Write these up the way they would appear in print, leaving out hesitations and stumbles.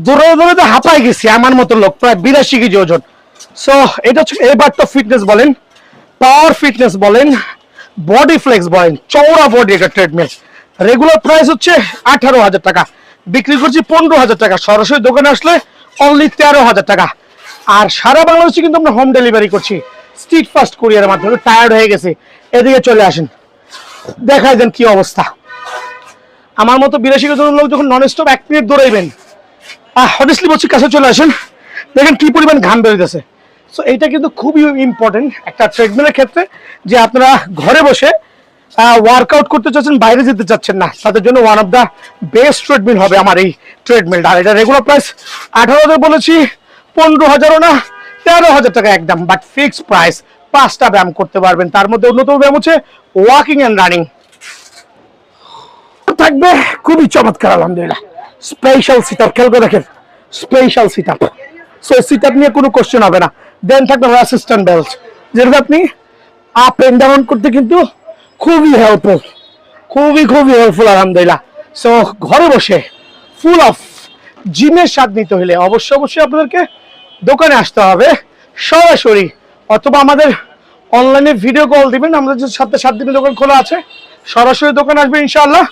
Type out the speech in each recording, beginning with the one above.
দৌড়ে দৌড়ে তো হাঁপাই গেছি আমার মতো লোক, প্রায় 82 কেজি ওজন। সো এটা হচ্ছে এবার তো ফিটনেস বলেন, পাওয়ার ফিটনেস বলেন, বডি ফ্লেক্স বলেন, চওড়া বডি একটা ট্রেডমিল। রেগুলার প্রাইস হচ্ছে 18,000 টাকা, বিক্রি করছি 15,000 টাকা। সরাসরি দোকানে আসলে অনলি 13,000 টাকা। আর সারা বাংলাদেশে কিন্তু আমরা হোম ডেলিভারি করছি স্ট্রিট ফাস্ট কুরিয়ারের মাধ্যমে। টায়ার্ড হয়ে গেছে, এদিকে চলে আসেন, দেখাই দেন কি অবস্থা। আমার মতো 82 কেজি লোক যখন নন স্টপ 1 মিনিট দৌড়াইবেন, অনেস্টলি বলছি কাছে চলে আসেন, দেখেন কি পরিমাণ ঘাম বেরোতেছে। সো এইটা কিন্তু খুবই ইম্পর্টেন্ট একটা ট্রেডমিলের ক্ষেত্রে, যে আপনারা ঘরে বসে ওয়ার্কআউট করতে চাচ্ছেন, বাইরে যেতে চাচ্ছেন না, তাদের জন্য one of the best treadmill হবে আমার এই ট্রেডমিলটা। আর এটা রেগুলার প্রাইস 18,000 বলেছি, 15,000ও না, 13,000 টাকা একদম, বাট ফিক্সড প্রাইস। 5টা ব্যায়াম করতে পারবেন, তার মধ্যে অন্যতম ব্যায়াম হচ্ছে ওয়াকিং অ্যান্ড রানিং থাকবে, খুবই চমৎকার আলহামদুলিল্লাহ। স্পেশাল সিট আপ, খেয়াল করে দেখেন, special sit up. So sit up নিয়ে কোনো কোশ্চেন হবে না। দেন থাকবে অ্যাসিস্ট্যান্ট বেল্ট, যেটা আপনি আপ এন্ড ডাউন করতে কিন্তু খুবই হেল্পফুল, খুবই হেল্পফুল আলহামদুলিল্লাহ। সো ঘরে বসে ফুল অফ জিমের স্বাদ নিতে হলে অবশ্যই আপনাদেরকে দোকানে আসতে হবে সরাসরি, অথবা আমাদের অনলাইনে ভিডিও কল দিবেন, আমাদের যে 7 দিনের দোকান খোলা আছে। সরাসরি দোকানে আসবেন ইনশাআল্লাহ।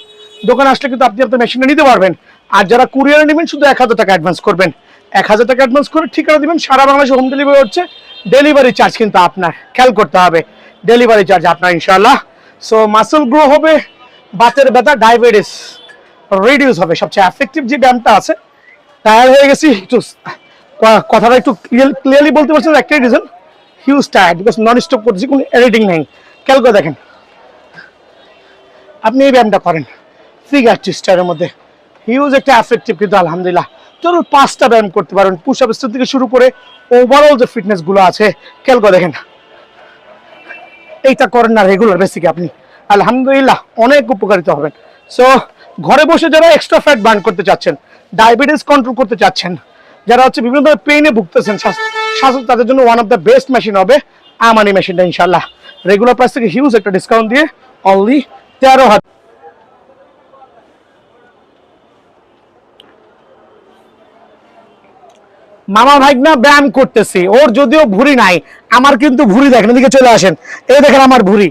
দোকানে আসলে কিন্তু আপনি আপনার মেশিনটা নিতে পারবেন। আর যারা কুরিয়ারে নেবেন শুধু 1,000 টাকা অ্যাডভান্স করবেন, 1,000 টাকা অ্যাডভান্স করে ঠিকানা দিবেন। সারা বাংলাদেশে হোম ডেলিভারি হচ্ছে, ডেলিভারি চার্জ কিন্তু আপনার, খেয়াল করতে হবে, ডেলিভারি চার্জ আপনার ইনশাআল্লাহ। সো মাসল গ্রো হবে, বাতের ব্যথা, ডায়াবেটিস রিডিউস হবে। সবচেয়ে এফেক্টিভ যে ব্যায়ামটা আছে, টায়ার হয়ে গেছি একটু, কথাটা একটু ক্লিয়ারলি বলতে পারছেন, একটাই reason, huge tired, because non stop করতেছি, কোনো এডিটিং নেই। খেয়াল করে দেখেন, আপনি এই ব্যায়ামটা করেন ফিগার টুইস্টারের মধ্যে, হিউজ একটা এফেক্টিভ কিন্তু আলহামদুলিল্লাহ। টোটাল 5টা ব্যায়াম করতে পারেন, পুশ আপ থেকে শুরু করে ওভারঅল যে ফিটনেস গুলো আছে, খেয়াল করে দেখেন। এইটা করেন না রেগুলার বেসিকে, আপনি আলহামদুলিল্লাহ অনেক উপকারিত হবেন। সো ঘরে বসে যারা এক্সট্রা ফ্যাট বার্ন করতে চাচ্ছেন, ডায়াবেটিস কন্ট্রোল করতে চাচ্ছেন, যারা হচ্ছে বিভিন্ন ধরনের পেইনে ভুগতেছেন শ্বাস, তাদের জন্য one of the best machine হবে আমানি মেশিনটা ইনশাআল্লাহ। রেগুলার প্রাইস থেকে হিউজ একটা ডিসকাউন্ট দিয়ে অনলি 13,000। মামা ভাইগনা ব্যায়াম করতেছি, ওর যদিও ভুঁড়ি নাই, আমার কিন্তু ভুঁড়ি দেখেন, এদিকে চলে আসেন, এই দেখেন আমার ভুঁড়ি।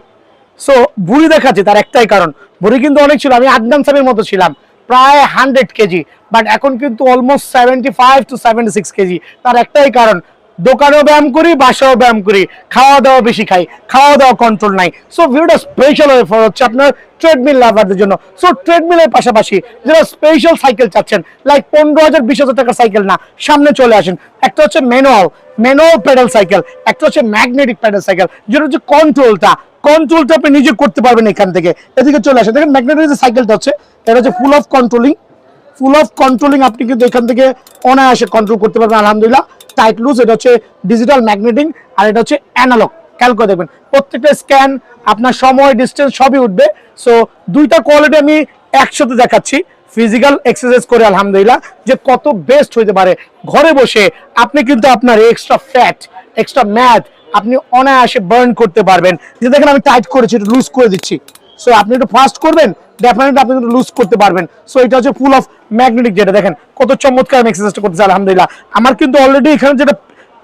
সো ভুঁড়ি দেখাচ্ছে তার একটাই কারণ, ভুঁড়ি কিন্তু অনেক ছিল, আমি আদনান সাহেবের মতো ছিলাম, প্রায় 100 কেজি, বাট এখন কিন্তু অলমোস্ট 75 to 76 কেজি। তার একটাই কারণ, দোকানেও ব্যায়াম করি, বাসাও ব্যায়াম করি, খাওয়া দাওয়া বেশি খাই, খাওয়া দাওয়া কন্ট্রোল নাই। সো ভিডিওটা স্পেশাল হচ্ছে আপনার ট্রেডমিল লাভারদের জন্য। সো ট্রেডমিলের পাশাপাশি যারা স্পেশাল সাইকেল চাচ্ছেন, লাইক 15,000 20,000 টাকার সাইকেল না, সামনে চলে আসেন। একটা হচ্ছে ম্যানুয়াল প্যাডেল সাইকেল, একটা হচ্ছে ম্যাগনেটিক প্যাডেল সাইকেল, যেটা হচ্ছে কন্ট্রোলটা আপনি নিজে করতে পারবেন এখান থেকে। এদিকে চলে আসেন, দেখেন ম্যাগনেটিক যে সাইকেলটা হচ্ছে, এটা হচ্ছে ফুল অফ কন্ট্রোলিং, আপনি কিন্তু এখান থেকে অনায়াসে কন্ট্রোল করতে পারবেন আলহামদুলিল্লাহ। টাইট লুজ, এটা হচ্ছে ডিজিটাল ম্যাগনেটিং, আর এটা হচ্ছে অ্যানালগ। খেয়াল করে দেখবেন প্রত্যেকটা স্ক্যান, আপনার সময়, ডিস্টেন্স সবই উঠবে। সো দুইটা কোয়ালিটি আমি একসাথে দেখাচ্ছি ফিজিক্যাল এক্সারসাইজ করে আলহামদুলিল্লাহ, যে কত বেস্ট হইতে পারে। ঘরে বসে আপনি কিন্তু আপনার এক্সট্রা ফ্যাট, এক্সট্রা ম্যাথ আপনি অনায়াসে বার্ন করতে পারবেন। যে দেখেন আমি টাইট করেছি, একটু লুজ করে দিচ্ছি। সো আপনি একটু ফাস্ট করবেন, ডেফিনেটলি আপনি কিন্তু লুজ করতে পারবেন। সো এটা হচ্ছে ফুল অফ ম্যাগনেটিক, যেটা দেখেন কত চমৎকার আমি এক্সারসাইজটা করতেছি আলহামদুলিল্লাহ। আমার কিন্তু অলরেডি এখানে যেটা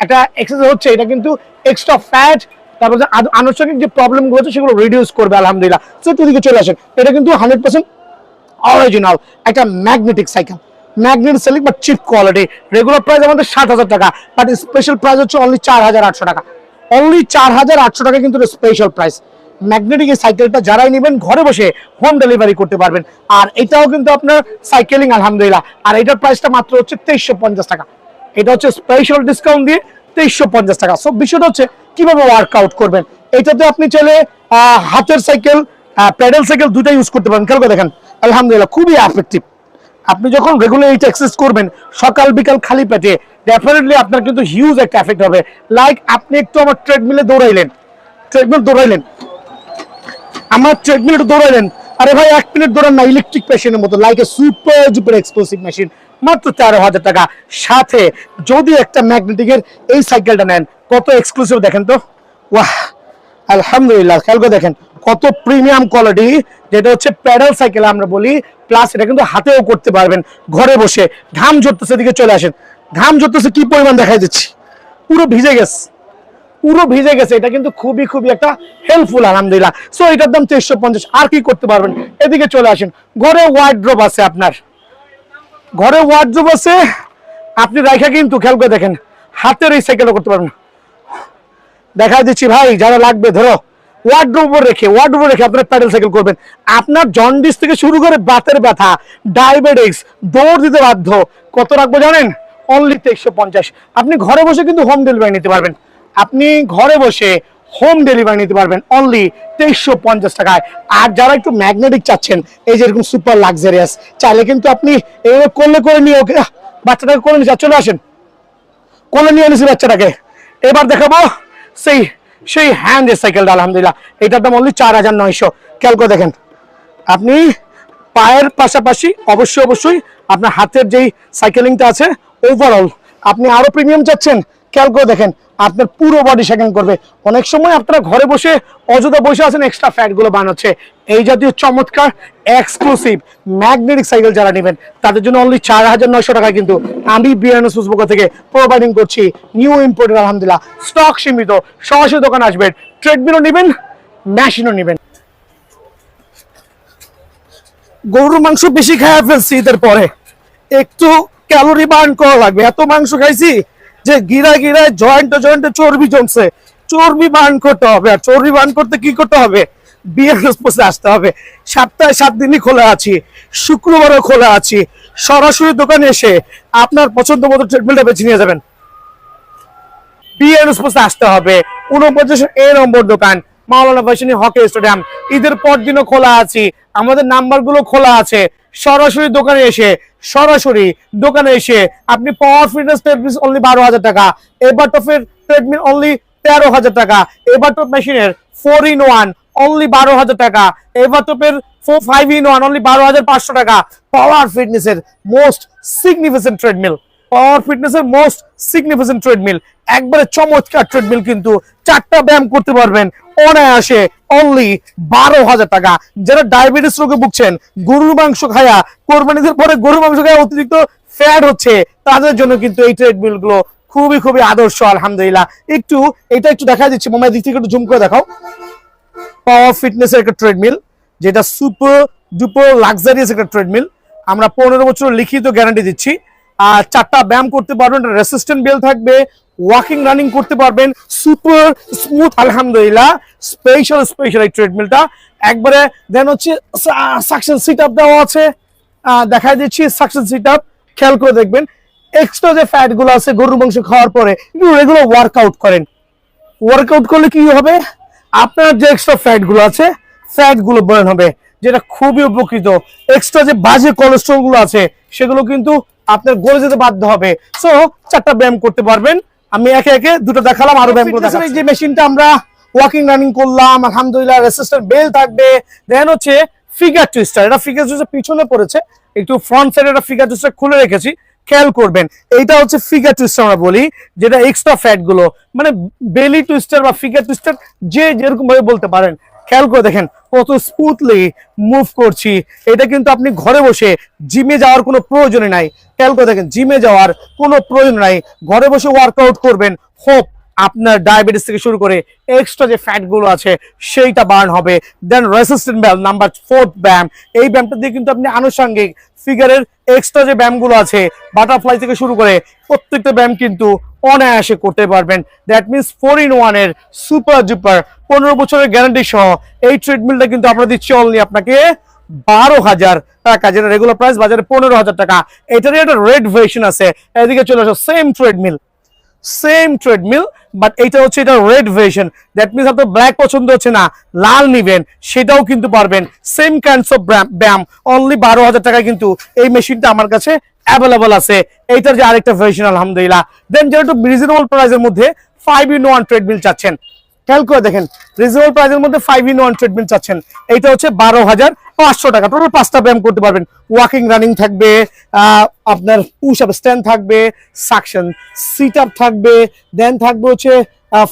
একটা এক্সারসাইজ হচ্ছে, এটা কিন্তু এক্সট্রা ফ্যাট, তারপর যে আনুষঙ্গিক যে প্রবলেমগুলো আছে সেগুলো রিডিউস করবে আলহামদুলিল্লাহ। সো এদিকে চলে আসেন, এটা কিন্তু 100% অরিজিনাল একটা ম্যাগনেটিক সাইকেল, ম্যাগনেটিক সেলিং বা চিপ কোয়ালিটি। রেগুলার প্রাইস আমাদের 7,000 টাকা, বাট স্পেশাল প্রাইস হচ্ছে অনলি 4,800 টাকা। অনলি 4,800 টাকা কিন্তু স্পেশাল প্রাইস। ম্যাগনেটিক এই সাইকেলটা যারাই নেবেন ঘরে বসে হোম ডেলিভারি করতে পারবেন। আর এটাও কিন্তু আপনার সাইকেলিং আলহামদুলিল্লাহ, আর এটার প্রাইসটা মাত্র হচ্ছে 2350 টাকা। এটা হচ্ছে স্পেশাল ডিসকাউন্ট দিয়ে 2350 টাকা। সব বিষয়টা হচ্ছে কিভাবে ওয়ার্কআউট করবেন। এটাতে আপনি চাইলে হাতের সাইকেল, প্যাডেল সাইকেল দুইটা ইউজ করতে পারেন। খেয়াল করে দেখেন আলহামদুলিল্লাহ খুবই এফেক্টিভ। আপনি যখন রেগুলার এইটা এক্সারসাইজ করবেন সকাল বিকাল খালি পেটে, ডেফিনেটলি আপনার কিন্তু হিউজ একটা এফেক্ট হবে। লাইক আপনি একটু আমার ট্রেডমিল দৌড়াইলেন, আমার ট্রেডমিল দৌড়াইলেন, আরে ভাই 1 মিনিট দৌড়ান না, ইলেকট্রিক মেশিনের মতো, like a super duper exclusive machine, মাত্র 13,000 টাকা। সাথে যদি একটা ম্যাগনেটিকের এই সাইকেলটা নেন, কত এক্সক্লুসিভ দেখেন তো, ওয়াহ আলহামদুলিল্লাহ। খেয়াল করে দেখেন কত প্রিমিয়াম কোয়ালিটি, যেটা হচ্ছে প্যাডেল সাইকেল আমরা বলি, প্লাস এটা কিন্তু হাতেও করতে পারবেন ঘরে বসে। ঘাম ঝরতেছে, দিকে চলে আসেন। ঘাম ঝরতেছে কি পরিমাণ দেখাই দিচ্ছি, পুরো ভিজে গেছে, পুরো ভিজে গেছে। এটা কিন্তু খুবই খুবই একটা হেল্পফুল আলহামদুলিল্লাহ। সো এটার দাম 2350। আর কি করতে পারবেন, এদিকে চলে আসেন। ঘরে ওয়ার্ড্রোব আছে, আপনার ঘরে ওয়ার্ড্রোব আছে, আপনি রাইখা কিন্তু খেয়াল করে দেখেন, হাতের এই সাইকেলও করতে পারবেন। দেখাই দিচ্ছি ভাই, যারা লাগবে ধরো, ওয়ার্ড্রোব রেখে আপনার প্যাডেল সাইকেল করবেন। আপনার জন্ডিস থেকে শুরু করে বাতের ব্যথা, ডায়াবেটিস, দৌড় দিতে বাধ্য, কত রাখবো জানেন? অনলি 2350। আপনি ঘরে বসে কিন্তু হোম ডেলিভারি নিতে পারবেন। আপনি ঘরে বসে হোম ডেলিভারি নিতে পারবেন অনলি 2350 টাকায়। আর যারা একটু ম্যাগনেটিক চাচ্ছেন, এই যে এরকম সুপার লাক্সারিয়াস, চাইলে কিন্তু আপনি এইভাবে করলে করে নিয়ে ওকে বাচ্চাটাকে করে নিয়ে চলে আসেন, কোলে নিয়ে এনেছি বাচ্চাটাকে। এবার দেখাবো সেই সেই হ্যান্ডের সাইকেলটা আলহামদুলিল্লাহ, এটার দাম অনলি 4900। খেয়াল করে দেখেন, আপনি পায়ের পাশাপাশি অবশ্যই আপনার হাতের যেই সাইকেলিংটা আছে, ওভারঅল আপনি আরো প্রিমিয়াম চাচ্ছেন, খেয়াল করে দেখেন, আপনার পুরো বডি সাইকেলিং করবে। অনেক সময় আপনারা ঘরে বসে অযথা বসে আছেন, এক্সট্রা ফ্যাট গুলো বানাচ্ছে। এই জাতীয় চমৎকার এক্সক্লুসিভ ম্যাগনেটিক সাইকেল যারা নেবেন, তাদের জন্য অনলি 4900 টাকায় কিন্তু আমি বিআরএনএস পক্ষ থেকে প্রোভাইডিং করছি। নিউ ইম্পোর্টেড আলহামদুলিল্লাহ, স্টক সীমিত, সরাসরি দোকানে আসবেন। ট্রেডমিলও নেবেন, মেশিনও নেবেন। গরুর মাংস বেশি খাওয়া ফেলছি, ঈদের পরে একটু ক্যালোরি বার্ন করা লাগবে। এত মাংস খাইছি যে গিরায় জয়েন্টে চর্বি জমছে, চর্বি বার্ন করতে হবে। আর চর্বি বার্ন করতে কি করতে হবে? বিআরএস পোস্টে আসতে হবে। সপ্তাহে 7 দিনই খোলা আছি, শুক্রবারও খোলা আছি। সরাসরি দোকানে এসে আপনার পছন্দ মতো ট্রিটমেন্টটা বেছে নিয়ে যাবেন। বিআরএস পোস্টে আসতে হবে, 49 এ নম্বর দোকান, মাওলানা ভাসানী হকি স্টেডিয়াম। ঈদের পর দিনও খোলা আছি, আমাদের নাম্বারগুলো খোলা আছে। সরাসরি দোকানে এসে আপনি পাওয়ার ফিটনেস ট্রেডমিল অনলি 12,000 টাকা, এবারটপের ট্রেডমিল অনলি 13,000 টাকা, এবারটপ মেশিনের 4-in-1 অনলি 12,000 টাকা, এবারটপের 5-in-1 অনলি 12,500 টাকা। পাওয়ার ফিটনেসের মোস্ট সিগনিফিকেন্ট ট্রেডমিল, একবারে চমৎকার ট্রেডমিল, কিন্তু 4টা ব্যায়াম করতে পারবেন অনায়াসে অনলি 12,000 টাকা। যারা ডায়াবেটিস রোগে ভুগছেন, গরুর মাংস খায়া, কোরবানিদের পরে গরুর মাংস খায়া অতিরিক্ত ফ্যাট হচ্ছে, তাদের জন্য কিন্তু এই ট্রেডমিল গুলো খুবই খুবই আদর্শ আলহামদুলিল্লাহ। এটা একটু দেখা দিচ্ছি, মোবাইল দিক থেকে একটু জুম করে দেখাও। পাওয়ার ফিটনেসের একটা ট্রেডমিল, যেটা সুপার ডুপার লাক্সারিয়াস একটা ট্রেডমিল। আমরা 15 বছর লিখিত গ্যারান্টি দিচ্ছি। আর 4টা ব্যায়াম করতে পারবেন, রেসিস্ট্যান্ট বেল থাকবে, ওয়াকিং রানিং করতে পারবেন, সুপার স্মুথ আলহামদুলিল্লাহ। স্পেশাল এই ট্রেডমিলটা একবারে। দেন হচ্ছে সাকশন সিট আপ দেওয়া আছে, দেখাই দিচ্ছি সাকশন সিট আপ। খেয়াল করে দেখবেন, এক্সট্রা যে ফ্যাট গুলো আছে গরুর মাংস খাওয়ার পরে, রেগুলার ওয়ার্কআউট করেন। ওয়ার্কআউট করলে কি হবে? আপনার যে এক্সট্রা ফ্যাট গুলো আছে, ফ্যাট গুলো বার্ন হবে, যেটা খুবই উপকৃত। এক্সট্রা যে বাজে কোলেস্ট্রল গুলো আছে, সেগুলো কিন্তু আপনার গলে যেতে বাধ্য হবে। সো 4টা ব্যায়াম করতে পারবেন। আমি একে একে দুটো দেখালাম, আরো ব্যায়াম করে দেখাচ্ছি। যে মেশিনটা আমরা ওয়াকিং রানিং করলাম আলহামদুলিল্লাহ, রেসিস্ট্যান্ট বেল থাকবে। দেন হচ্ছে ফিগার টুইস্টার, এটা ফিগার টুইস্টার পিছনে পড়েছে, একটু ফ্রন্ট সাইডে একটা ফিগার টুইস্টার খুলে রেখেছি, খেয়াল করবেন। এইটা হচ্ছে ফিগার টুইস্টার আমরা বলি, যেটা এক্সট্রা ফ্যাট গুলো, মানে বেলি টুইস্টার বা ফিগার টুইস্টার, যে যেরকম ভাবে বলতে পারেন। খেয়াল করে দেখেন কত স্মুথলি মুভ করছি। এটা কিন্তু আপনি ঘরে বসে জিমে যাওয়ার কোনো প্রয়োজন নাই। খেয়াল করে দেখেন, জিমে যাওয়ার কোনো প্রয়োজন নাই, ঘরে বসে ওয়ার্কআউট করবেন। হোপ আপনার ডায়াবেটিস থেকে শুরু করে এক্সট্রা যে ফ্যাট গুলো আছে সেইটা বার্ন হবে। দেন রেসিস্ট্যান্ট ব্যায়াম নাম্বার 4th ব্যায়াম, এই ব্যায়ামটা দিয়ে কিন্তু আপনি আনুষঙ্গিক ফিগারের এক্সট্রা যে ব্যায়ামগুলো আছে, বাটারফ্লাই থেকে শুরু করে প্রত্যেকটা ব্যায়াম কিন্তু অনায়াসে করতে পারবেন। দ্যাট মিনস 4-in-1 এর সুপার ডুপার 15 বছরের গ্যারান্টি সহ এই ট্রিটমেন্টটা কিন্তু আমরা দিচ্ছি অনলি আপনাকে 12,000 টাকা, যেটা রেগুলার প্রাইস বাজারে 15,000 টাকা। এটারই একটা রেড ভার্সন আছে, এদিকে চলে আসো। সেম ট্রেডমিল, বাট এটা হচ্ছে এটা রেড ভার্সন। দ্যাট মিনস আপনার ব্ল্যাক পছন্দ হচ্ছে না, লাল নিবেন, সেটাও কিন্তু পারবেন। সেম কাইন্ডস অফ ব্যায়াম অনলি 12,000 টাকায় কিন্তু এই মেশিনটা আমার কাছে অ্যাভেলেবল আছে। এইটার যে আরেকটা ভার্সন আলহামদুলিল্লাহ। দেন যারা একটু রিজনেবল প্রাইসের মধ্যে 5-in-1 ট্রেডমিল চাচ্ছেন, খেয়াল করে দেখেন, রিজনেবল প্রাইসের মধ্যে 5-in-1 ট্রেডমিল চাচ্ছেন, এইটা হচ্ছে 12,500 টাকা। টোটাল 5টা ব্যায়াম করতে পারবেন, ওয়াকিং রানিং থাকবে, আপনার পুশ আপ স্ট্যান্ড থাকবে, সাকশন সিট আপ থাকবে, দেন থাকবে হচ্ছে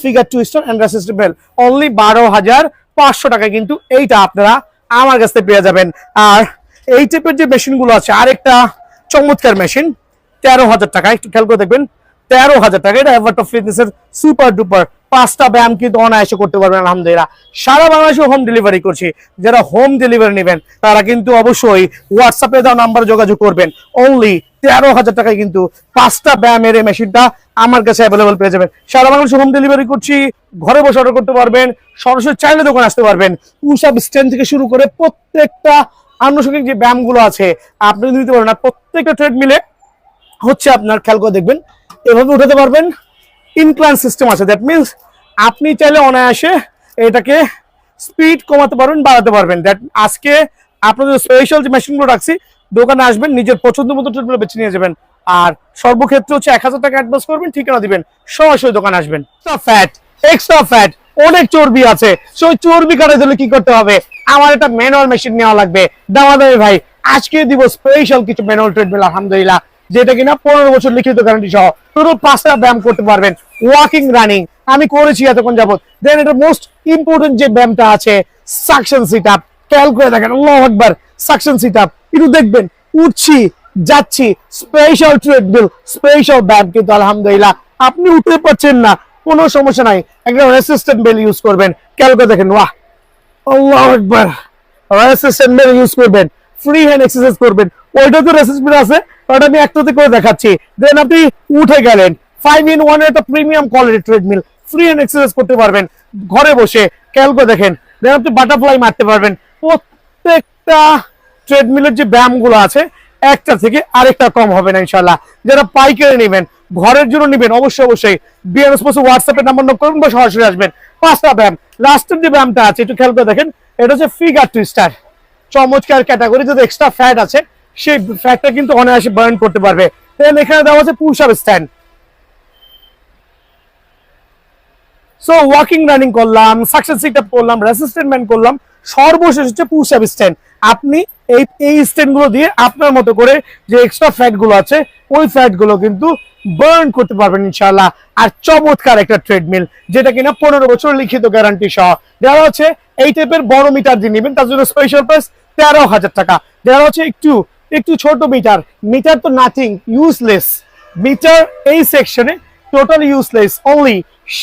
figure twister and resistant bell. Only 12,500 500 টাকায় কিন্তু এইটা আপনারা আমার কাছ থেকে পেয়ে যাবেন। আর এই টাইপের যে মেশিনগুলো আছে, আরেকটা চমৎকার মেশিন 13,000 টাকা, একটু খেয়াল করে দেখবেন 13,000 টাকা। এটা এভারটপ ফিটনেসের সুপার ডুপার 5টা ব্যায়াম কিন্তু অনায়াসে করতে পারবেন আলহামদুলিল্লাহ। সারা বাংলাদেশে হোম ডেলিভারি করছি। যারা হোম ডেলিভারি নেবেন তারা কিন্তু অবশ্যই হোয়াটসঅ্যাপে দেওয়া নাম্বারে যোগাযোগ করবেন। অনলি 13,000 টাকায় কিন্তু 5টা ব্যায়ামের এই মেশিনটা আমার কাছে অ্যাভেলেবল পেয়ে যাবেন। সারা বাংলাদেশে হোম ডেলিভারি করছি, ঘরে বসে অর্ডার করতে পারবেন, সরাসরি চাইলে দোকানে আসতে পারবেন। পুশ আপ স্ট্যান্ড থেকে শুরু করে প্রত্যেকটা আনুষঙ্গিক যে ব্যায়ামগুলো আছে আপনি নিতে পারবেন। আর প্রত্যেকটা ট্রেডমিলে হচ্ছে আপনার খেয়াল করে দেখবেন এভাবে উঠাতে পারবেন, ইনক্লাইন সিস্টেম আছে। দ্যাট মিনস আপনি চাইলে অনায়াসে এটাকে স্পিড কমাতে পারবেন, বাড়াতে পারবেন। দ্যাট আজকে আপনাদের স্পেশাল যে মেশিনগুলো রাখছি, দোকানে আসবেন, নিজের পছন্দ মতো ট্রেডগুলো বেছে নিয়ে যাবেন। আর সর্বক্ষেত্রে হচ্ছে 1,000 টাকা অ্যাডভান্স করবেন, ঠিকানা দিবেন, সরাসরি দোকানে আসবেন। এক্সট্রা ফ্যাট অনেক চর্বি আছে, সেই চর্বি কাটাতে হলে কি করতে হবে? আমার একটা ম্যানুয়াল মেশিন নেওয়া লাগবে। দামাদামি ভাই, আজকে দিব স্পেশাল কিছু ম্যানুয়াল ট্রেডমিল আলহামদুলিল্লাহ, যেটা কিনা 15 বছর লিখিত গ্যারান্টি সহ টোটাল 5টা ব্যায়াম করতে পারবেন। ওয়াকিং, রানিং আমি করেছি এতক্ষণ যাবত। দেন এটা মোস্ট ইম্পর্টেন্ট যে ব্যায়ামটা আছে সাকশন সিট আপ। খেয়াল করে দেখেন, আল্লাহু আকবার, সাকশন সিট আপ একটু দেখবেন, উঠছি যাচ্ছি, স্পেশাল ট্রেডমিল, স্পেশাল ব্যায়াম কিন্তু আলহামদুলিল্লাহ। আপনি উঠতে পারছেন না, কোনো সমস্যা নাই, একটা রেসিস্ট্যান্ট বেল ইউজ করবেন। খেয়াল করে দেখেন, ওয়াহ, আল্লাহু আকবার, রেসিস্ট্যান্ট বেল ইউজ করবেন, ফ্রি হ্যান্ড এক্সারসাইজ করবেন। ওইটা তো রেসিস্ট্যান্ট আছে, ওটা আমি একটাতে করে দেখাচ্ছি। দেন আপনি উঠে গেলেন, 5-in-1 একটা premium quality treadmill, free hand exercise করতে পারবেন ঘরে বসে। খেয়াল করে দেখেন, দেন আপনি বাটারফ্লাই মারতে পারবেন। প্রত্যেকটা ট্রেডমিলের যে ব্যায়ামগুলো আছে একটা থেকে আরেকটা কম হবে না ইনশাআল্লাহ। যারা পাইকারি নেবেন, ঘরের জন্য নেবেন, অবশ্যই বিআর স্পোর্টস হোয়াটসঅ্যাপে নাম্বার নোট করুন বা সরাসরি আসবেন। 5টা ব্যায়াম, লাস্টের যে ব্যায়ামটা আছে একটু খেয়াল করে দেখেন, এটা হচ্ছে ফিগার টুইস্টার, চমৎকার ক্যাটাগরি। যদি এক্সট্রা ফ্যাট আছে সেই ফ্যাটটা কিন্তু অনায়াসে বার্ন করতে পারবে। দেন এখানে দেওয়া আছে push up stand. So walking, running করলাম, সাকসেস সিট আপ করলাম, রেসিস্ট্যান্ট ম্যান করলাম, সর্বশেষ হচ্ছে পুশ আপ স্ট্যান্ড। আপনি এই স্ট্যান্ড গুলো দিয়ে আপনার মতো করে যে এক্সট্রা ফ্যাট গুলো আছে ওই ফ্যাট গুলো কিন্তু বার্ন করতে পারবেন ইনশাআল্লাহ। আর চমৎকার একটা ট্রেডমিল, যেটা কিনা 15 বছর লিখিত গ্যারান্টি সহ দেওয়া হচ্ছে। এই টাইপের বড় মিটার দিয়ে নেবেন, তার জন্য স্পেশাল প্রাইস 13,000 টাকা। দেওয়া হচ্ছে একটু ছোট মিটার। মিটার তো নাথিং, ইউজলেস মিটার, এই সেকশনে টোটাল ইউজলেস, অনলি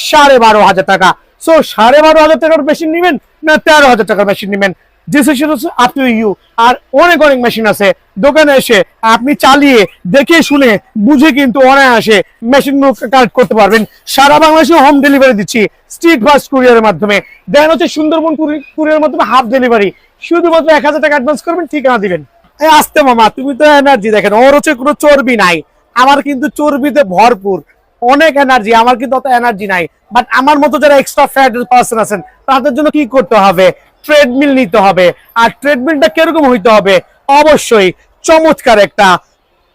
12,500 টাকা। সো 12,500 টাকার মেশিন নেবেন না 13,000 টাকার মেশিন নেবেন, ডিসিশন হচ্ছে আপ টু ইউ। আর অনেক মেশিন আছে, দোকানে এসে আপনি চালিয়ে দেখে শুনে বুঝে কিন্তু অনায়াসে মেশিন কালেক্ট করতে পারবেন। সারা বাংলাদেশে হোম ডেলিভারি দিচ্ছি স্ট্রিট ফাস্ট কুরিয়ারের মাধ্যমে। দেন হচ্ছে সুন্দরবন কুরিয়ারের মাধ্যমে হাফ ডেলিভারি। শুধুমাত্র 1,000 টাকা অ্যাডভান্স করবেন, ঠিকানা দিবেন। আসতে মামা, তুমি তো এনার্জি দেখেন, ওর হচ্ছে কোনো চর্বি নাই, আমার কিন্তু চর্বিতে ভরপুর, অনেক এনার্জি। আমার কিন্তু অত এনার্জি নাই, বাট আমার মতো যারা এক্সট্রা ফ্যাট পার্সন আছেন তাদের জন্য কি করতে হবে? ট্রেডমিল নিতে হবে। আর ট্রেডমিলটা কিরকম হইতে হবে? অবশ্যই চমৎকার একটা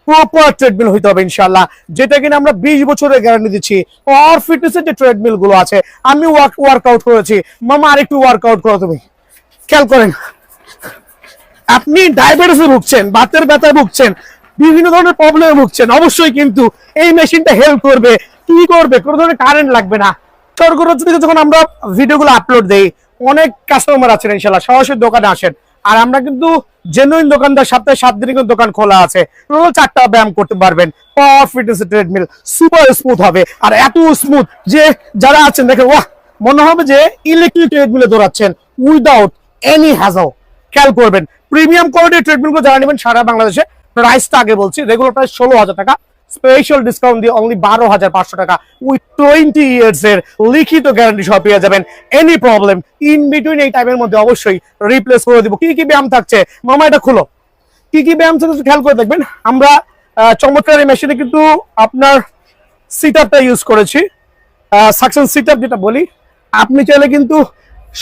প্রপার ট্রেডমিল হইতে হবে ইনশাআল্লাহ, যেটা কিনা আমরা 20 বছরের গ্যারান্টি দিচ্ছি। আর ফিটনেসের যে ট্রেডমিল গুলো আছে, আমি ওয়ার্কআউট করেছি মামা, আরেকটু ওয়ার্কআউট করো তুমি। খেয়াল করেন, আপনি ডায়াবেটিসে ভুগছেন, বাতের ব্যথায় ভুগছেন, বিভিন্ন ধরনের প্রবলেমে ভুগছেন, অবশ্যই কিন্তু এই মেশিনটা হেল্প করবে। কি করবে? কোনো ধরনের কারেন্ট লাগবে না। যখন আমরা ভিডিওগুলো আপলোড দেই, অনেক কাস্টমার আছেন ইনশাআল্লাহ, সরাসরি দোকানে আসেন। আর আমরা কিন্তু জেনুইন দোকানদার, সপ্তাহে 7 দিন কিন্তু দোকান খোলা আছে। টোটাল 4টা ব্যায়াম করতে পারবেন। পাওয়ার ফিটনেস ট্রেডমিল সুপার স্মুথ হবে, আর এত স্মুথ যে যারা আছেন দেখেন, ওয়াহ, মনে হবে যে ইলেকট্রিক ট্রেডমিলে দৌড়াচ্ছেন উইদাউট এনি হ্যাজল। খেয়াল করবেন, প্রিমিয়াম কোয়ালিটির ট্রেডমিলগুলো যারা নেবেন সারা বাংলাদেশে, প্রাইসটা আগে বলছি, রেগুলার প্রাইস 16,000 টাকা, স্পেশাল ডিসকাউন্ট দিয়ে অনলি 12,500 টাকা উইথ 20 ইয়ার্স এর লিখিত গ্যারান্টি সহ পেয়ে যাবেন। এনি প্রবলেম ইন বিটুইন এই টাইমের মধ্যে অবশ্যই রিপ্লেস করে দিব। কি কি ব্যায়াম থাকছে মামা, এটা খুলো, কি কি ব্যায়াম থাকছে খেয়াল করে দেখবেন। আমরা চমৎকার এই মেশিনে কিন্তু আপনার সিট আপটা ইউজ করেছি, সাকশন সিট আপ যেটা বলি। আপনি চাইলে কিন্তু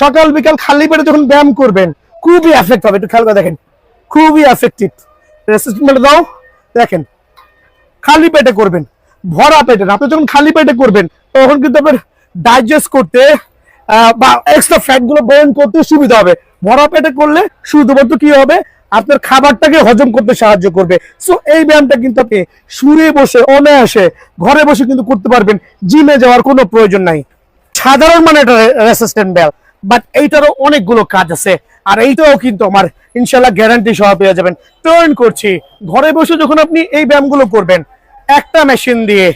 সকাল বিকাল খালি পেটে যখন ব্যায়াম করবেন খুবই এফেক্ট হবে, একটু খেয়াল করে দেখেন, খুবই এফেক্টিভ। রেসিস্ট্যান্ট দাও, দেখেন খালি পেটে করবেন, ভরা পেটে না। আপনি যখন খালি পেটে করবেন তখন কিন্তু আপনার ডাইজেস্ট করতে বা এক্সট্রা ফ্যাট গুলো বার্ন করতে সুবিধা হবে। ভরা পেটে করলে শুধুমাত্র কি হবে, আপনার খাবারটাকে হজম করতে সাহায্য করবে। সো এই ব্যায়ামটা কিন্তু আপনি শুয়ে বসে অনায়াসে ঘরে বসে কিন্তু করতে পারবেন, জিমে যাওয়ার কোনো প্রয়োজন নাই। সাধারণ মানে এটা রেসিস্ট্যান্ট বেল, বাট এইটারও অনেকগুলো কাজ আছে, আর এইটাও কিন্তু আমার ইনশাল্লাহ গ্যারান্টি সহ পেয়ে যাবেন। টার্ন করছি, ঘরে বসে যখন আপনি এই ব্যায়ামগুলো করবেন একটা মেশিন দিয়ে,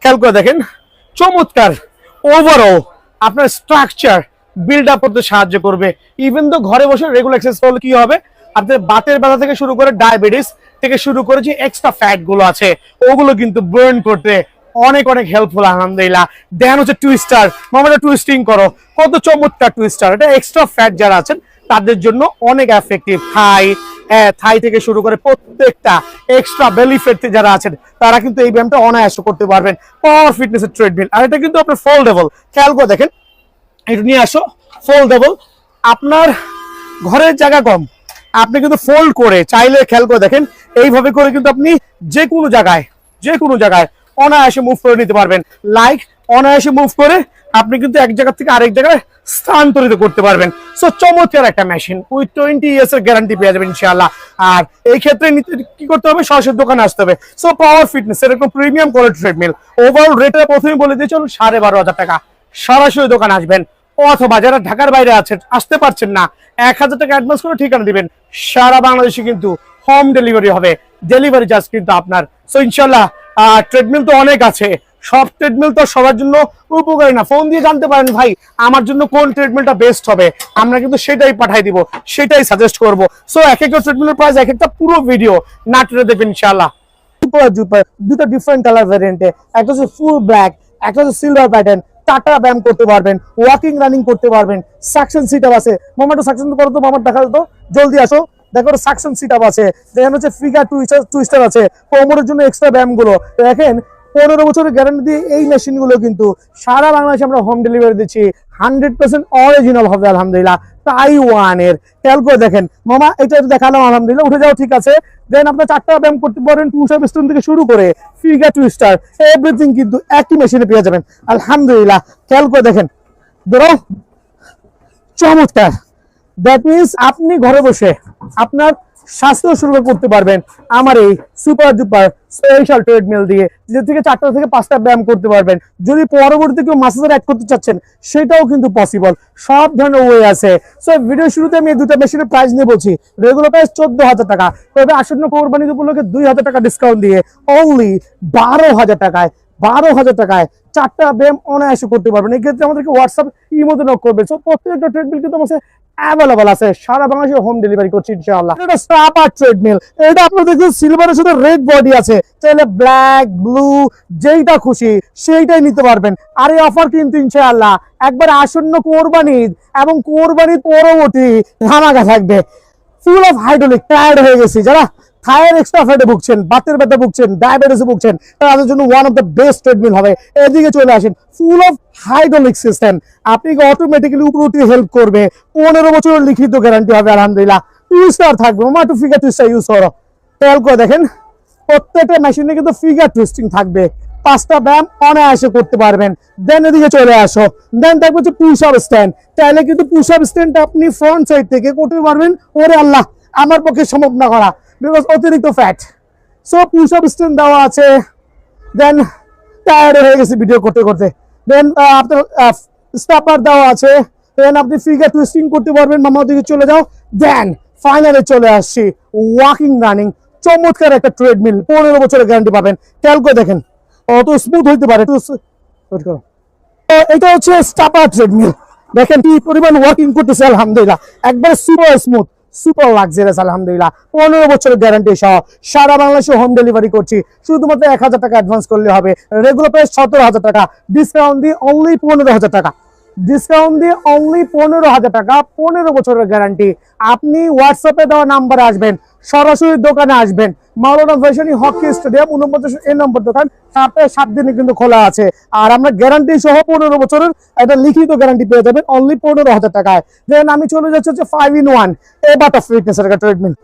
খেয়াল করে দেখেন চমৎকার ওভারঅল আপনার স্ট্রাকচার বিল্ড আপ করতে সাহায্য করবে। ইভেন তো ঘরে বসে রেগুলার এক্সারসাইজ করলে কি হবে, আপনার বাতের ব্যথা থেকে শুরু করে ডায়াবেটিস থেকে শুরু করে যে এক্সট্রা ফ্যাট গুলো আছে ওগুলো কিন্তু বার্ন করতে অনেক অনেক হেল্পফুল আলহামদুলিল্লাহ। দেন হচ্ছে টুইস্টার, মামাটা টুইস্টিং করো, কত চমৎকার টুইস্টার, এটা এক্সট্রা ফ্যাট যারা আছেন তাদের জন্য অনেক এফেক্টিভ। থাই থেকে শুরু করে প্রত্যেকটা এক্সট্রা বেলি ফ্যাট যারা আছেন তারা কিন্তু এই ব্যায়ামটা অনায়াসে করতে পারবেন। পাওয়ার ফিটনেসের ট্রেডমিল, আর এটা কিন্তু আপনার ফোল্ডেবল, খেয়াল করে দেখেন এটা নিয়ে আসো, ফোল্ডেবল, আপনার ঘরের জায়গা কম, আপনি কিন্তু ফোল্ড করে চাইলে খেয়াল করে দেখেন এইভাবে করে কিন্তু আপনি যে কোনো জায়গায় অনায়াসে মুভ করে নিতে পারবেন। লাইক অনায়াসে মুভ করে আপনি কিন্তু এক জায়গা থেকে আরেক জায়গায় স্থানান্তরিত করতে পারবেন। সো চমৎকার একটা মেশিন, উইথ 20 ইয়ার্স এর গ্যারান্টি পেয়ে যাবেন ইনশাআল্লাহ। আর এই ক্ষেত্রে কি করতে হবে, সরাসরি দোকানে আসতে হবে। সো পাওয়ার ফিটনেস এরকম প্রিমিয়াম কোয়ালিটি ট্রেডমিল, ওভারঅল রেটটা প্রথমে বলে দিয়ে চলুন 12,500 টাকা। সরাসরি দোকানে আসবেন, অথবা যারা ঢাকার বাইরে আছেন আসতে পারছেন না 1000 টাকা অ্যাডভান্স করে ঠিকানা দিবেন, সারা বাংলাদেশে কিন্তু হোম ডেলিভারি হবে, ডেলিভারি চার্জ কিন্তু আপনার। সো ইনশাল্লাহ ট্রেডমিল তো অনেক আছে, সব ট্রেডমিল তো সবার জন্য উপকারী না। ফোন দিয়ে জানতে পারেন ভাই আমার জন্য কোন ট্রেডমিলটা বেস্ট হবে, আমরা কিন্তু সেটাই পাঠাই দিব, সেটাই সাজেস্ট করব। সো এক একটা ট্রেডমিলের প্রাইস এক একটা পুরো ভিডিও না টেনে দেখবেন ইনশাআল্লাহ। দুটো ডিফারেন্ট কালার ভ্যারিয়েন্টে, একটা হচ্ছে ফুল ব্ল্যাক, একটা হচ্ছে সিলভার প্যাটার্ন। টাটা ব্যায়াম করতে পারবেন, ওয়াকিং রানিং করতে পারবেন, সাকশন সিট আপ আছে। মামাটা সাকশন করো তো, মামার দেখা তো, জলদি আসো, দেখো সাকশন সিট আপ আছে, দেখেন হচ্ছে ফিগার টুইস্টার আছে, কোমরের জন্য এক্সট্রা ব্যায়ামগুলো দেখেন। 15 বছরের গ্যারান্টি দিয়ে এই মেশিনগুলো কিন্তু সারা বাংলাদেশে আমরা হোম ডেলিভারি দিচ্ছি, 100% অরিজিনাল হবে আলহামদুলিল্লাহ, তাইওয়ানের। খেয়াল করে দেখেন মামা, এটা দেখালাম আলহামদুলিল্লাহ, উঠে যাও, ঠিক আছে। দেন আপনার 4টা ব্যায়াম করতে পারেন, পুশ আপ স্টোন থেকে শুরু করে ফিগার টুইস্টার, এভরিথিং কিন্তু একই মেশিনে পেয়ে যাবেন আলহামদুলিল্লাহ। খেয়াল করে দেখেন, ধরো চমৎকার। দ্যাট মিনস আপনি ঘরে বসে আপনার স্বাস্থ্য শুরু করতে পারবেন আমার এই সুপার ডুপার স্পেশাল ট্রেডমিল দিয়ে, যে থেকে 4টা থেকে 5টা ব্যায়াম করতে পারবেন। যদি পরবর্তীতে কেউ মাসাজার অ্যাড করতে চাচ্ছেন সেটাও কিন্তু পসিবল, সব ধরনের ওয়ে আছে। সো ভিডিও শুরুতে আমি এই দুটো মেশিনের প্রাইস নিয়ে বলছি। রেগুলার প্রাইস 14,000 টাকা, তবে আসন্ন কোরবানি উপলক্ষে 2,000 টাকা ডিসকাউন্ট দিয়ে অনলি 12,000 টাকায় 12,000 টাকায় 4টা ব্যায়াম অনায়াসে করতে পারবেন। এই ক্ষেত্রে আমাদেরকে হোয়াটসঅ্যাপ ইমোতে নক করবেন। সো প্রত্যেকটা ট্রেডমিল কিন্তু আমার অ্যাভেলেবল আছে, সারা বাংলাদেশে হোম ডেলিভারি করছি ইনশাআল্লাহ। এটা স্টাপার ট্রেডমিল, এটা আপনারা দেখুন সিলভারের সাথে রেড বডি আছে, চাইলে ব্ল্যাক ব্লু যেইটা খুশি সেইটাই নিতে পারবেন। আর এই অফার কিন্তু ইনশাআল্লাহ একবার আসন্ন কোরবানি এবং কোরবানির পরবর্তী ধামাকা থাকবে। ফুল অফ হাইড্রোলিক, টায়ার্ড হয়ে গেছি যারা থায়ের এক্সট্রা ফ্যাটে ভুগছেন, বাতের ব্যথা ভুগছেন, ডায়াবেটিসে ভুগছেন, তাদের জন্য one of the best treadmill হবে। এদিকে চলে আসেন, ফুল অফ হাইড্রোলিক সিস্টেম, আপনাকে অটোমেটিক্যালি উপরে উঠে হেল্প করবে। 15 বছরের লিখিত গ্যারান্টি হবে আলহামদুলিল্লাহ। টুইস্টার থাকবে, মামা একটু ফিগার টুইস্টার ইউজ করো। খেয়াল করে দেখেন প্রত্যেকটা মেশিনে কিন্তু ফিগার টুইস্টিং থাকবে, 5টা ব্যায়াম অনায়াসে করতে পারবেন। দেন এদিকে চলে আসো, দেন থাকবে হচ্ছে পুশ আপ স্ট্যান্ড, চাইলে কিন্তু পুশ আপ স্ট্যান্ডটা আপনি ফ্রন্ট সাইড থেকে করতে পারবেন। ওরে আল্লাহ, আমার পক্ষে সম্ভব না করা, বিকজ অতিরিক্ত fat. So push up stand দেওয়া আছে। দেন টায়ার্ড হয়ে গেছে ভিডিও করতে করতে, দেন আপনার স্টাপার দেওয়া আছে। দেন আপনি ফিগার টুইস্টিং করতে পারবেন, মামা দিকে চলে যাও। দেন ফাইনালে চলে আসছি ওয়াকিং রানিং, চমৎকার একটা ট্রেডমিল, 15 বছরের গ্যারান্টি পাবেন। খেয়াল করে দেখেন অত স্মুথ হইতে পারে। এটা হচ্ছে স্টাপার ট্রেডমিল, দেখেন কি পরিমাণ ওয়াকিং করতেছে আলহামদুলিল্লাহ, একবার সুপার স্মুথ, সুপার লাক্সারিয়াস আলহামদুলিল্লাহ। 15 বছরের গ্যারান্টি সহ সারা বাংলাদেশে হোম ডেলিভারি করছি। শুধুমাত্র 1000 টাকা অ্যাডভান্স করলে হবে। রেগুলার প্রাইস 17,000 টাকা, ডিসকাউন্ট দিয়ে অনলি 15,000 টাকা, ডিসকাউন্ট দিয়ে অনলি 15,000 টাকা, 15 বছরের গ্যারান্টি। আপনি হোয়াটসঅ্যাপে দেওয়া নাম্বারে আসবেন, সরাসরি দোকানে আসবেন। মাওলানা ভাইসানি হকি স্টেডিয়াম 49 এই নম্বর দোকান, সপ্তাহে 7 দিনে কিন্তু খোলা আছে। আর আমরা গ্যারান্টি সহ 15 বছরের একটা লিখিত গ্যারান্টি পেয়ে যাবেন অনলি 15,000 টাকায়। দেন আমি চলে যাচ্ছি হচ্ছে 5-in-1 এবাটা ফিটনেসের একটা ট্রিটমেন্ট।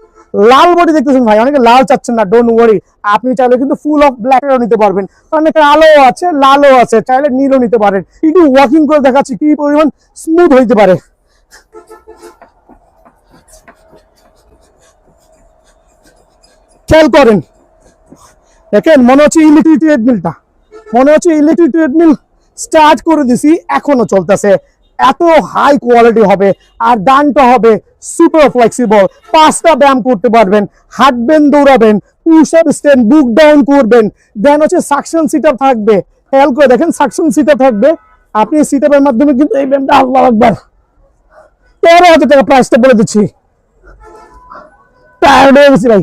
লাল বডি দেখতেছেন ভাই, অনেকে লাল চাচ্ছেন না, ডোন্ট ওয়ারি, আপনি চাইলে কিন্তু ফুল অফ ব্ল্যাকও নিতে পারবেন, অনেক আলো আছে, লালও আছে, চাইলে নীলও নিতে পারেন। একটু ওয়াকিং করে দেখাচ্ছি কি পরিমাণ স্মুথ হইতে পারে। খেয়াল করেন, দেখেন মনে হচ্ছে ইলেকট্রিক ট্রেডমিল স্টার্ট করে দিছি, এখনো চলতেছে। এত হাই কোয়ালিটি হবে, আর ডানটা হবে সুপার ফ্লেক্সিবল। 5টা ব্যায়াম করতে পারবেন, হাঁটবেন, দৌড়াবেন, পুশ আপ স্ট্যান্ড, বুক ডাউন করবেন। দেন হচ্ছে সাকশন সিট আপ থাকবে, খেয়াল করে দেখেন সাকশন সিট আপ থাকবে। আপনি সিট আপের মাধ্যমে কিন্তু এই ব্যায়ামটা, আল্লাহু আকবার, 13,000 টাকা প্রাইসটা বলে দিচ্ছি। টায়ার্ড হয়ে গেছি ভাই,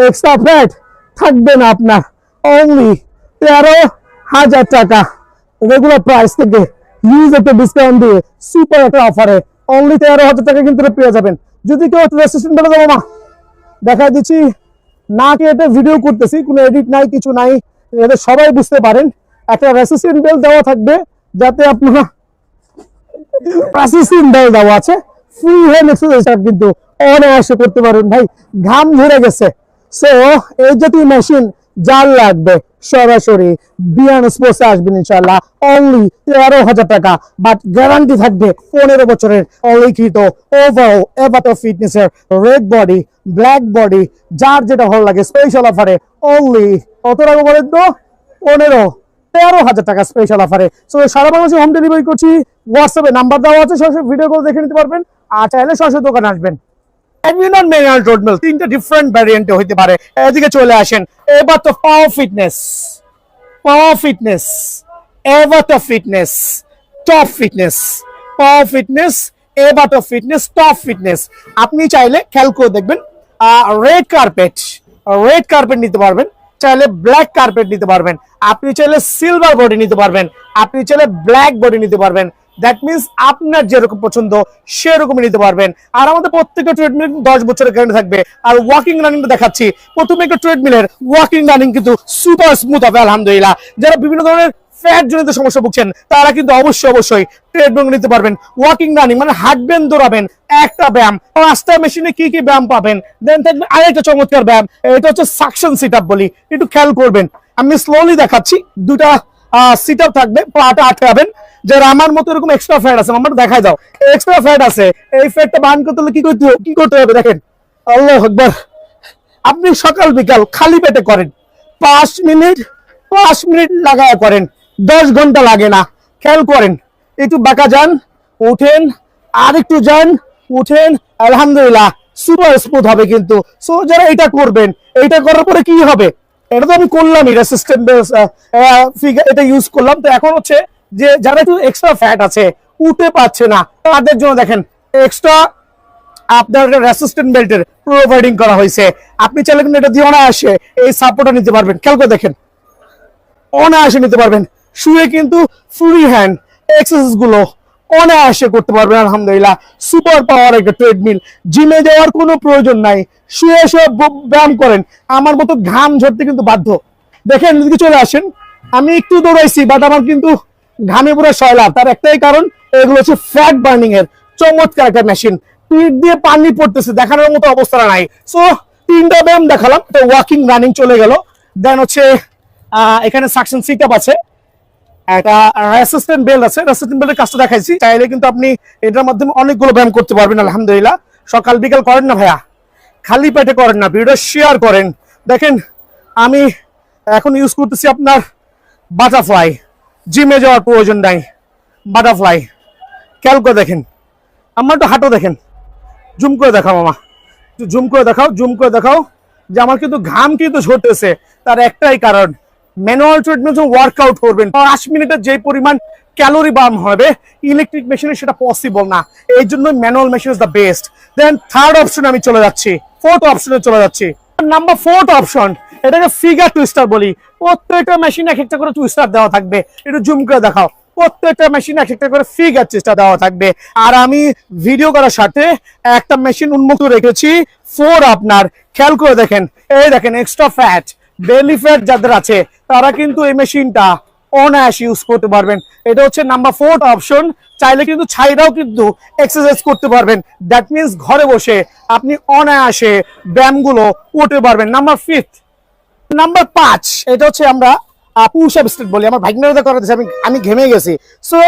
এক্সট্রা ফ্যাট থাকবে না আপনার, অনলি 13,000 টাকা রেগুলার প্রাইস থেকে হিউজ একটা ডিসকাউন্ট দিয়ে সুপার একটা অফারে অনলি 13,000 টাকা কিন্তু পেয়ে যাবেন। যদি কেউ রেজিস্ট্রেশন করে দেবো মা, দেখা দিচ্ছি না কেটে ভিডিও করতেছি, কোনো এডিট নাই, কিছু নাই, যাতে সবাই বুঝতে পারেন। একটা রেজিস্ট্রেশন বেল দেওয়া থাকবে, যাতে আপনারা রেজিস্ট্রেশন বেল দেওয়া আছে, ফ্রি হ্যান্ড এক্সারসাইজ কিন্তু অনায়াসে করতে পারবেন। ভাই ঘাম ঝরে গেছে, সো এই জাতীয় মেশিন যার লাগবে সরাসরি বিয়ান স্পোর্টসে আসবেন ইনশাআল্লাহ, অনলি 13,000 টাকা। বাট গ্যারান্টি থাকবে 15 বছরের অলিখিত ওভারঅল এভারটপ ফিটনেসের রেড বডি, ব্ল্যাক বডি, যার যেটা ভালো লাগে স্পেশাল অফারে অনলি কত টাকা বলেন তো? 13,000 টাকা স্পেশাল অফারে। সো সারা বাংলাদেশে হোম ডেলিভারি করছি। হোয়াটসঅ্যাপে নাম্বার দেওয়া আছে, সরাসরি ভিডিও কল দেখে নিতে পারবেন, আর চাইলে সরাসরি দোকানে আসবেন। ম্যানুয়াল ম্যানুয়াল ট্রেডমিল 3টা ডিফারেন্ট ভ্যারিয়েন্টে হইতে পারে। এদিকে চলে আসেন, এবার তো পাওয়ার ফিটনেস, পাওয়ার ফিটনেস, এবার তো ফিটনেস, টপ ফিটনেস, পাওয়ার ফিটনেস, এবার তো ফিটনেস, টপ ফিটনেস। আপনি চাইলে খেয়াল করে দেখবেন, রেড কার্পেট, রেড কার্পেট নিতে পারবেন, চাইলে ব্ল্যাক কার্পেট নিতে পারবেন, আপনি চাইলে সিলভার বডি নিতে পারবেন, আপনি চাইলে ব্ল্যাক বডি নিতে পারবেন। দ্যাট মিনস আপনার যেরকম পছন্দ সেরকমই নিতে পারবেন। আর আমাদের প্রত্যেকটা ট্রেডমিল 10 বছরের গ্যারান্টি থাকবে। আর ওয়াকিং রানিংটা দেখাচ্ছি, প্রথমে একটা ট্রেডমিলের ওয়াকিং রানিং কিন্তু সুপার স্মুথ হবে আলহামদুলিল্লাহ। যারা বিভিন্ন ধরনের ফ্যাট জনিত সমস্যা ভুগছেন তারা কিন্তু অবশ্যই ট্রেডমিল নিতে পারবেন। ওয়াকিং রানিং মানে হাঁটবেন, দৌড়াবেন, একটা ব্যায়াম। 5টা মেশিনে কি কি ব্যায়াম পাবেন, দেন থাকবে আরেকটা চমৎকার ব্যায়াম, এটা হচ্ছে সাকশন সিট আপ বলি, একটু খেয়াল করবেন। আমি স্লোলি দেখাচ্ছি, দুটা সিট আপ থাকবে, পাটা আটকাবেন। যারা আমার মতো এরকম এক্সট্রা ফ্যাট আছে, আমার দেখাই দাও, এক্সট্রা ফ্যাট আছে, এই ফ্যাটটা বার্ন করতে হলে কি করতে হবে দেখেন, আল্লাহু আকবার। আপনি সকাল বিকাল খালি পেটে করেন, 5 মিনিট 5 মিনিট লাগায় করেন, 10 ঘন্টা লাগে না। খেয়াল করেন, একটু বাঁকা যান, উঠেন, আর একটু যান, উঠেন, আলহামদুলিল্লাহ সুপার স্মুথ হবে কিন্তু। সো যারা এটা করবেন, এটা করার পরে কি হবে, এটা তো আমি করলামই, রেসিস্ট্যান্ট ফিগার এটা ইউজ করলাম। তো এখন হচ্ছে যে যারা একটু এক্সট্রা ফ্যাট আছে, উঠে পাচ্ছে না, তাদের জন্য দেখেন এক্সট্রা আপনার রেসিস্ট্যান্ট বেল্টের প্রোভাইডিং করা হয়েছে। আপনি চাইলে কিন্তু এটা দিয়ে অনায়াসে এই সাপোর্টটা নিতে পারবেন। খেয়াল করে দেখেন, অনায়াসে নিতে পারবেন, শুয়ে কিন্তু ফ্রি হ্যান্ড এক্সারসাইজ গুলো অনায়াসে করতে পারবেন আলহামদুলিল্লাহ। সুপার পাওয়ার একটা ট্রেডমিল, জিমে যাওয়ার কোনো প্রয়োজন নাই, শুয়ে শুয়ে ব্যায়াম করেন, আমার মতো ঘাম ঝরতে কিন্তু বাধ্য। দেখেন এদিকে চলে আসেন, আমি একটু দৌড়াইছি বাট আমার কিন্তু ঘামে পুরো সয়লাভ। তার একটাই কারণ, এগুলো হচ্ছে ফ্যাট বার্নিং এর চমৎকার একটা মেশিন, পিঠ দিয়ে পানি পড়তেছে, দেখানোর মতো অবস্থা নাই। সো 3টা ব্যায়াম দেখালাম, তো ওয়াকিং রানিং চলে গেল। দেন হচ্ছে এখানে সাকশন সিট আপ আছে, একটা রেসিস্ট্যান্ট বেল্ট আছে, রেসিস্ট্যান্ট বেল্টের কাজটা দেখাইছি। চাইলে কিন্তু আপনি এটার মাধ্যমে অনেকগুলো ব্যায়াম করতে পারবেন আলহামদুলিল্লাহ। সকাল বিকাল করেন না ভাইয়া, খালি পেটে করেন না, ভিডিও শেয়ার করেন। দেখেন আমি এখন ইউজ করতেছি আপনার বাটারফ্লাই, জিমে যাওয়ার প্রয়োজন নাই, বাটারফ্লাই। খেয়াল করে দেখেন, আমার একটু হাঁটো দেখেন, জুম করে দেখাও মামা, একটু জুম করে দেখাও, জুম করে দেখাও, যে আমার কিন্তু ঘাম কিন্তু ঝরতেছে। তার একটাই কারণ, ম্যানুয়াল ট্রেডমিল ওয়ার্কআউট করবেন 5 মিনিটের যে পরিমাণ ক্যালোরি বার্ন হবে, ইলেকট্রিক মেশিনে সেটা পসিবল না। এই জন্য manual machine is the best. Then third অপশনে আমি চলে যাচ্ছি, ফোর্থ অপশনে চলে যাচ্ছি। নাম্বার 4th অপশন, এটাকে ফিগার টুইস্টার বলি। প্রত্যেকটা মেশিনে এক একটা করে টুইস্টার দেওয়া থাকবে, একটু জুম করে দেখাও, প্রত্যেকটা মেশিনে এক একটা করে ফিগার টুইস্টার দেওয়া থাকবে। আর আমি ভিডিও করার সাথে একটা মেশিন উন্মুক্ত রেখেছি 4 আপনার, খেয়াল করে দেখেন, এই দেখেন এক্সট্রা ফ্যাট, বেলি ফ্যাট যাদের আছে তারা কিন্তু এই মেশিনটা অনায়াসে ইউজ করতে পারবেন। এটা হচ্ছে নাম্বার 4th অপশন। চাইলে কিন্তু ছাইরাও কিন্তু এক্সারসাইজ করতে পারবেন, দ্যাট মিনস ঘরে বসে আপনি অনায়াসে ব্যায়ামগুলো করতে পারবেন। নাম্বার 5th, নাম্বার 5, এটা হচ্ছে আমরা পুশ আপ স্টেপ বলি। আমার ভাগ্নেরা করা দিয়েছে, আমি ঘেমে গেছি। সো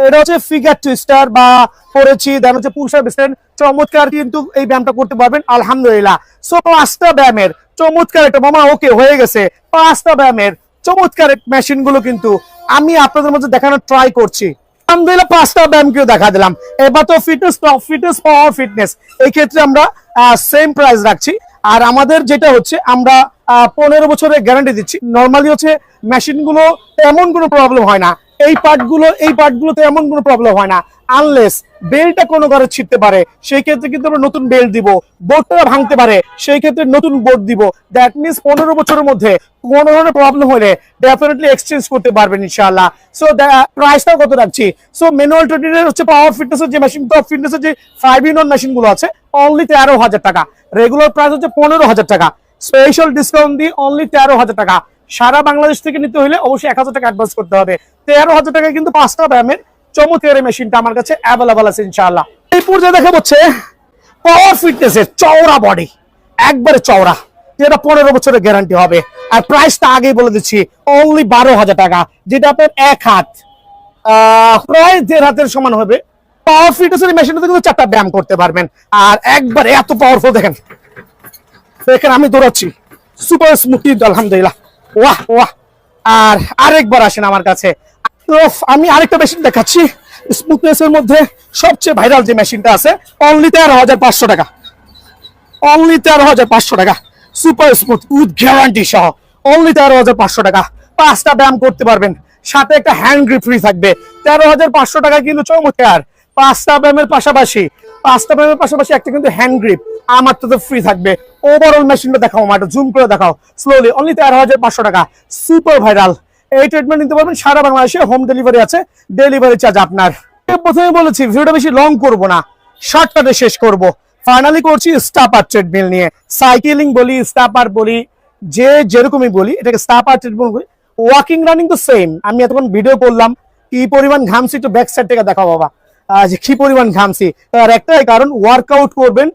এটা হচ্ছে ফিগার টুইস্টার বা করেছি, দেন হচ্ছে পুশ আপ স্টেপ, চমৎকার কিন্তু এই ব্যায়ামটা করতে পারবেন আলহামদুলিল্লাহ। সো 5টা ব্যায়ামের চমৎকার একটা মামা ওকে হয়ে গেছে, 5টা ব্যায়ামের চমৎকার মেশিন গুলো কিন্তু আমি আপনাদের মধ্যে দেখানোর ট্রাই করছি। আলহামদুলিল্লাহ 5টা ব্যায়াম কেউ দেখা দিলাম। এবার তো ফিটনেস, টপ ফিটনেস, পাওয়ার ফিটনেস, এই ক্ষেত্রে আমরা সেম প্রাইস রাখছি। আর আমাদের যেটা হচ্ছে আমরা 15 বছরের গ্যারান্টি দিচ্ছি। নর্মালি হচ্ছে মেশিনগুলো এমন কোনো প্রবলেম হয় না, এই পার্টগুলোতে এমন কোনো প্রবলেম হয় না, আনলেস বেল্টটা কোনো ঘরে ছিটতে পারে, সেই ক্ষেত্রে কিন্তু আমরা নতুন বেল্ট দিব। বোর্ডটা ভাঙতে পারে, সেই ক্ষেত্রে নতুন বোর্ড দিব। দ্যাট মিনস 15 বছরের মধ্যে কোনো ধরনের প্রবলেম হলে ডেফিনেটলি এক্সচেঞ্জ করতে পারবেন ইনশাআল্লাহ। সো প্রাইসটাও কত রাখছি? সো ম্যানুয়াল ট্রেডমিলের হচ্ছে পাওয়ার ফিটনেসের যে মেশিন, টপ ফিটনেসের যে 5-in-1 মেশিনগুলো আছে, অনলি 13,000 টাকা। রেগুলার প্রাইস হচ্ছে 15,000 টাকা। স্পেশাল ডিসকাউন্ট দিয়ে অনলি 13,000 টাকা। সারা বাংলাদেশ থেকে নিতে হলে অবশ্যই 1,000 টাকা অ্যাডভান্স করতে হবে। 13,000 টাকায় কিন্তু 5টা ব্যায়ামের চমৎকার মেশিনটা আমার কাছে অ্যাভেলেবল আছে ইনশাআল্লাহ। এই পর্যায়ে দেখা হচ্ছে পাওয়ার ফিটনেসের চওড়া বডি, একবারে চওড়া, যেটা 15 বছরের গ্যারান্টি হবে। আর প্রাইসটা আগেই বলে দিচ্ছি, অনলি 12,000 টাকা, যেটা আপনার এক হাত প্রায় 1.5 হাতের সমান হবে। পাওয়ার ফিটনেসের মেশিনটাতে কিন্তু 4টা ব্যায়াম করতে পারবেন। আর একবারে এত পাওয়ারফুল, দেখেন আমি দৌড়াচ্ছি, সুপার স্মুথ কিন্তু আলহামদুলিল্লাহ, ওয়াহ ওয়াহ। আর আরেকবার আসেন আমার কাছে, তো আমি আরেকটা মেশিন দেখাচ্ছি স্মুথনেসের মধ্যে সবচেয়ে ভাইরাল যে মেশিনটা আছে, অনলি 13,500 টাকা, অনলি 13,500 টাকা, সুপার স্মুথ উইথ গ্যারান্টি সহ, অনলি 13,500 টাকা। 5টা ব্যায়াম করতে পারবেন, সাথে একটা হ্যান্ড গ্রিপ ফ্রি থাকবে। 13,500 টাকা কিন্তু চমৎকার। 5টা ব্যায়ামের পাশাপাশি একটা কিন্তু হ্যান্ড গ্রিপ আমার তো ফ্রি থাকবে। ওভারঅল মেশিনটা দেখাও, আমার জুম করে দেখাও স্লোলি, অনলি 13,500 টাকা, সুপার ভাইরাল। এই ট্রিটমেন্ট নিতে পারবেন সারা বাংলাদেশে, হোম ডেলিভারি আছে, ডেলিভারি চার্জ আপনার। প্রথমে বলেছি ভিডিওটা বেশি লং করব না, শর্টকাটে শেষ করব। ফাইনালি করছি স্টাপার ট্রেডমিল নিয়ে। সাইকেলিং বলি, স্টাপার বলি, যে যেরকমই বলি, এটাকে স্টাপার ট্রেডমিল বলি। ওয়াকিং রানিং তো সেম। আমি এতক্ষণ ভিডিও করলাম, কি পরিমাণ ঘামছি, একটু ব্যাক সাইড থেকে দেখাও বাবা, যে কি পরিমাণ ঘামছি। আর একটাই কারণ, ওয়ার্কআউট করবেন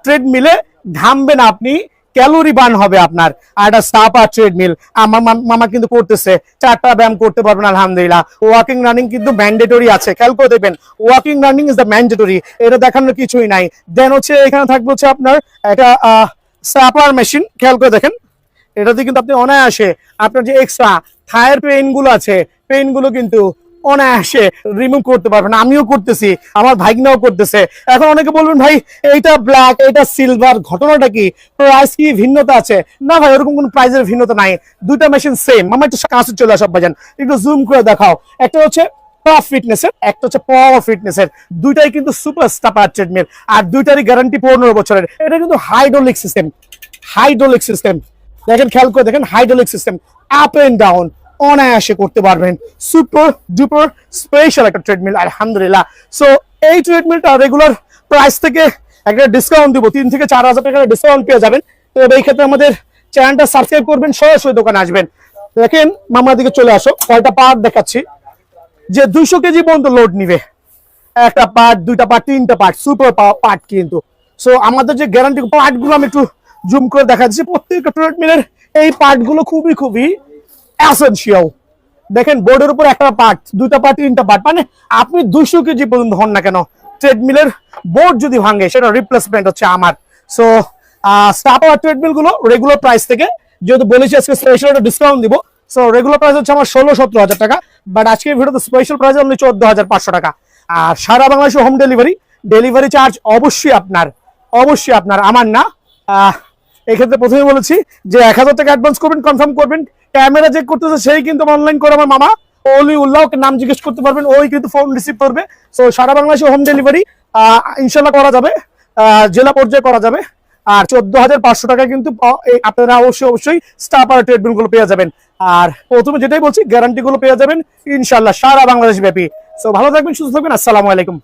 ট্রেডমিলে, ঘামবেন আপনি, ক্যালোরি বার্ন হবে আপনার। আর একটা স্টাপার ট্রেডমিল আমার মামা কিন্তু করতেছে, 4টা ব্যায়াম করতে পারবেন আলহামদুলিল্লাহ। ওয়াকিং রানিং কিন্তু ম্যান্ডেটরি আছে, খেয়াল করে দেখবেন, walking running is the mandatory, এটা দেখানোর কিছুই নাই। দেন হচ্ছে এখানে থাকবে হচ্ছে আপনার একটা স্টাপার মেশিন, খেয়াল করে দেখেন, এটাতে কিন্তু আপনি অনায়াসে আপনার যে এক্সট্রা থায়ের পেইন গুলো আছে, পেইন গুলো কিন্তু অনায়াসে রিমুভ করতে পারবেন। আমিও করতেছি, আমার ভাইগনাও করতেছে। এখন অনেকে বলবেন ভাই এইটা ব্ল্যাক, এইটা সিলভার, ঘটনাটা কি, প্রাইস কি ভিন্নতা আছে? না ভাই, ওরকম কোনো প্রাইসের ভিন্নতা নাই, দুইটা মেশিন সেম। আমার একটু কাছে চলে আসো ভাইজান, একটু জুম করে দেখাও। একটা হচ্ছে টপ ফিটনেসের, একটা হচ্ছে পাওয়ার ফিটনেসের, দুইটাই কিন্তু সুপার স্টাপার ট্রেডমিল, আর দুইটারই গ্যারান্টি 15 বছরের। এটা কিন্তু হাইড্রোলিক সিস্টেম, হাইড্রোলিক সিস্টেম, দেখেন খেয়াল করে দেখেন, hydraulic system, up and down অনায়াসে করতে পারবেন। সুপার ডুপার স্পেশাল একটা ট্রেডমিল আলহামদুলিল্লাহ। সো এই ট্রেডমিলটা রেগুলার প্রাইস থেকে একটা ডিসকাউন্ট দিব, 3 থেকে 4,000 টাকার ডিসকাউন্ট পেয়ে যাবেন। তো এই ক্ষেত্রে আমাদের চ্যানেলটা সাবস্ক্রাইব করবেন, সরাসরি দোকানে আসবেন। দেখেন মামার দিকে চলে আসো, কয়টা পার্ট দেখাচ্ছি, যে 200 কেজি পর্যন্ত লোড নিবে, একটা পার্ট, দুইটা পার্ট, 3টা পার্ট, সুপার পার্ট কিন্তু। সো আমাদের যে গ্যারান্টি পার্টগুলো আমি একটু জুম করে দেখা দিচ্ছি। প্রত্যেকটা ট্রেডমিলের এই পার্টগুলো খুবই খুবই এসেনশিয়াল। দেখেন বোর্ডের উপর একটা পার্ট, দুইটা পার্ট, 3টা পার্ট, মানে আপনি 200 কেজি পর্যন্ত হন না কেন, ট্রেডমিলের বোর্ড যদি ভাঙে সেটা রিপ্লেসমেন্ট হচ্ছে আমার। সো স্টাপার ট্রেডমিল গুলো রেগুলার প্রাইস থেকে, যেহেতু বলেছি আজকে স্পেশাল একটা ডিসকাউন্ট দিব, সো রেগুলার প্রাইস হচ্ছে আমার 16-17 টাকা, বাট আজকের ভিডিওতে স্পেশাল প্রাইস অনলি 14,500 টাকা। আর সারা বাংলাদেশে হোম ডেলিভারি, ডেলিভারি চার্জ অবশ্যই আপনার, অবশ্যই আপনার, আমার না। এক্ষেত্রে প্রথমে বলেছি যে 1,000 টাকা অ্যাডভান্স করবেন, কনফার্ম করবেন। ক্যামেরা চেক করতেছে সেই কিন্তু অনলাইন করে আমার মামা অলি উল্লাহ, ওকে নাম জিজ্ঞেস করতে পারবেন, ওই কিন্তু ফোন রিসিভ করবে। সো সারা বাংলাদেশে হোম ডেলিভারি ইনশাল্লাহ করা যাবে, জেলা পর্যায়ে করা যাবে। আর 14,500 টাকা কিন্তু আপনারা অবশ্যই স্টাপার ট্রেডমিল গুলো পেয়ে যাবেন। আর প্রথমে যেটাই বলছি, গ্যারান্টি গুলো পেয়ে যাবেন ইনশাল্লাহ সারা বাংলাদেশ ব্যাপী। সো ভালো থাকবেন, সুস্থ থাকবেন, আসসালামু আলাইকুম।